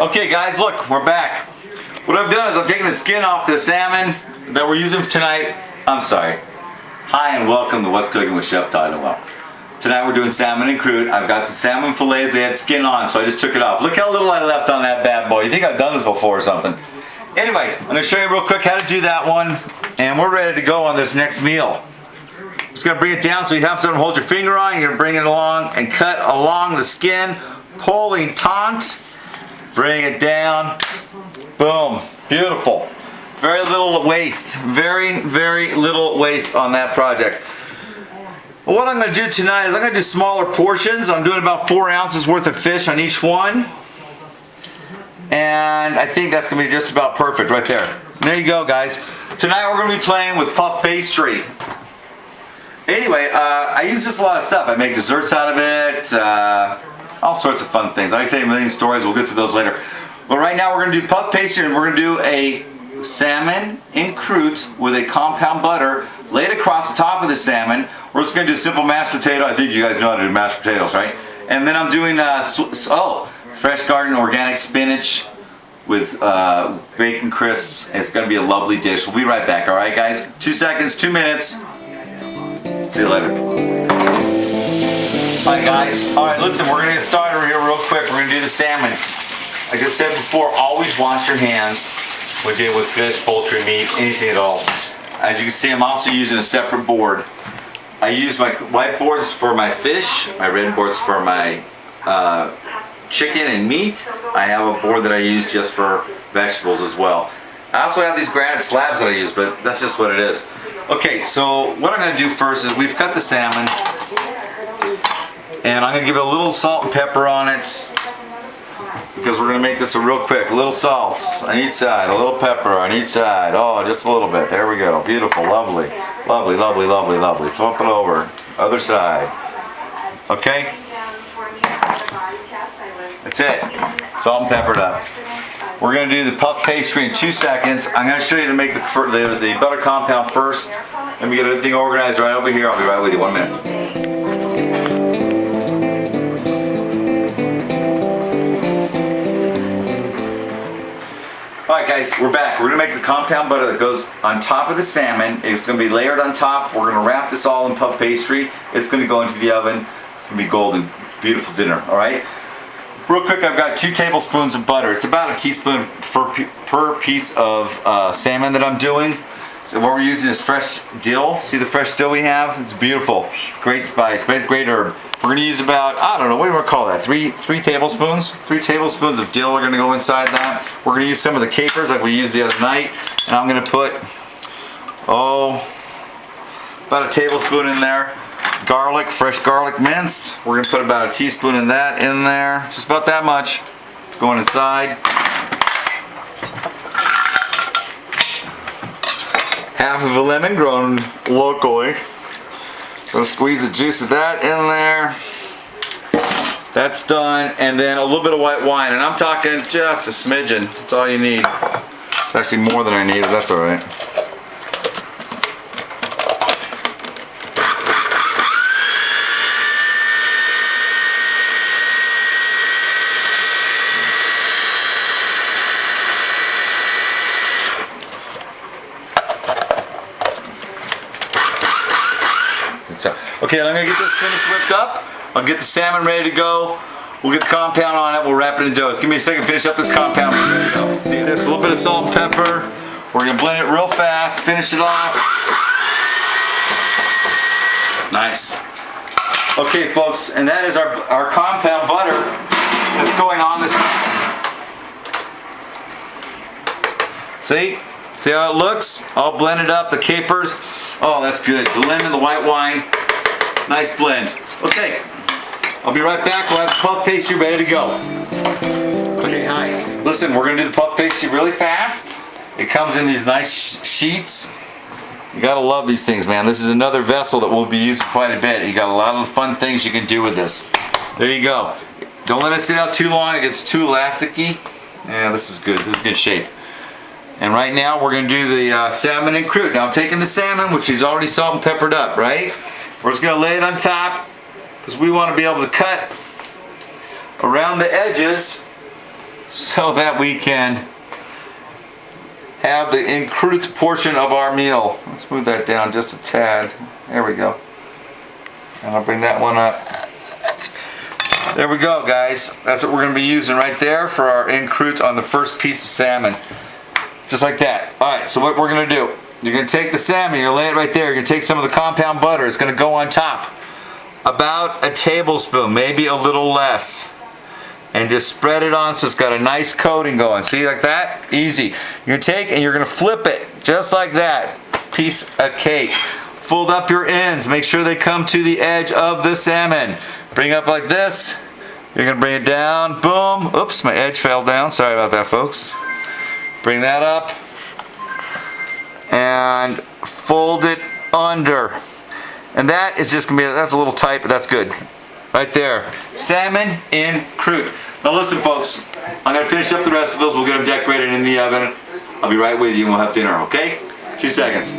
Okay guys, look, we're back. What I've done is I've taken the skin off the salmon that we're using for tonight. I'm sorry. Hi and welcome to What's Cooking with Chef Todd and Noel. Tonight we're doing salmon and croute. I've got some salmon fillets, they had skin on, so I just took it off. Look how little I left on that bad boy. You think I've done this before or something. Anyway, I'm gonna show you real quick how to do that one, and we're ready to go on this next meal. Just gonna bring it down so you have something to hold your finger on. You're gonna bring it along and cut along the skin, pulling taut. Bring it down. Boom. Beautiful. Very little waste. Very, very little waste on that project. What I'm going to do tonight is I'm going to do smaller portions. I'm doing about 4 ounces worth of fish on each one. And I think that's going to be just about perfect right there. There you go, guys. Tonight we're going to be playing with puff pastry. Anyway, I use this a lot of stuff. I make desserts out of it. All sorts of fun things. I can tell you a million stories. We'll get to those later. But right now we're going to do puff pastry, and we're going to do a salmon in croute with a compound butter laid across the top of the salmon. We're just going to do simple mashed potato. I think you guys know how to do mashed potatoes, right? And then I'm doing fresh garden organic spinach with bacon crisps. It's going to be a lovely dish. We'll be right back. All right, guys? 2 seconds, 2 minutes. See you later. Alright guys, alright listen, we're going to get started here real quick. We're going to do the salmon. Like I said before, always wash your hands when dealing with fish, poultry, meat, anything at all. As you can see, I'm also using a separate board. I use my white boards for my fish, my red boards for my chicken and meat. I have a board that I use just for vegetables as well. I also have these granite slabs that I use, but that's just what it is. Okay, so what I'm going to do first is we've cut the salmon. And I'm going to give it a little salt and pepper on it because we're going to make this a real quick. A little salt on each side, a little pepper on each side. Oh, just a little bit. There we go. Beautiful, lovely. Lovely, lovely, lovely, lovely. Flip it over. Other side. Okay? That's it. Salt and peppered up. We're going to do the puff pastry in 2 seconds. I'm going to show you to make the butter compound first. Let me get everything organized right over here. I'll be right with you. 1 minute. Alright guys, we're back. We're going to make the compound butter that goes on top of the salmon. It's going to be layered on top. We're going to wrap this all in puff pastry. It's going to go into the oven. It's going to be golden. Beautiful dinner. Alright? Real quick, I've got 2 tablespoons of butter. It's about a teaspoon per piece of salmon that I'm doing. So what we're using is fresh dill. See the fresh dill we have? It's beautiful. Great spice, great herb. We're going to use about, I don't know, what do you want to call that? 3 tablespoons? 3 tablespoons of dill are going to go inside that. We're going to use some of the capers like we used the other night. And I'm going to put, about a tablespoon in there. Garlic, fresh garlic minced. We're going to put about a teaspoon of that in there. Just about that much. It's going inside. Half of a lemon grown locally. So squeeze the juice of that in there. That's done. And then a little bit of white wine. And I'm talking just a smidgen. That's all you need. It's actually more than I need, but that's alright. Okay, I'm going to get this finished whipped up. I'll get the salmon ready to go. We'll get the compound on it. We'll wrap it in dough. Just give me a second to finish up this compound. See this, a little bit of salt and pepper. We're going to blend it real fast, finish it off. Nice. Okay, folks, and that is our compound butter that's going on this. See? See how it looks? All blended up, the capers. Oh, that's good. The lemon, the white wine. Nice blend. Okay, I'll be right back. We'll have the puff pastry ready to go. Okay, hi. Listen, we're going to do the puff pastry really fast. It comes in these nice sheets. You gotta love these things, man. This is another vessel that we'll be using quite a bit. You got a lot of fun things you can do with this. There you go. Don't let it sit out too long. It gets too elasticy. Yeah, this is good. This is good shape. And right now we're going to do the salmon and croute. Now I'm taking the salmon, which is already salt and peppered up, right? We're just going to lay it on top because we want to be able to cut around the edges so that we can have the en croute portion of our meal. Let's move that down just a tad. There we go. And I'll bring that one up. There we go, guys. That's what we're going to be using right there for our en croute on the first piece of salmon. Just like that. Alright, so what we're going to do, you're going to take the salmon, you're going to lay it right there, you're going to take some of the compound butter, it's going to go on top. About a tablespoon, maybe a little less. And just spread it on so it's got a nice coating going. See, like that? Easy. You're going to take and you're going to flip it, just like that. Piece of cake. Fold up your ends, make sure they come to the edge of the salmon. Bring it up like this. You're going to bring it down, boom. Oops, my edge fell down. Sorry about that, folks. Bring that up and fold it under. And that is just going to be, that's a little tight, but that's good. Right there. Salmon en croute. Now listen, folks. I'm going to finish up the rest of those. We'll get them decorated in the oven. I'll be right with you and we'll have dinner, okay? 2 seconds.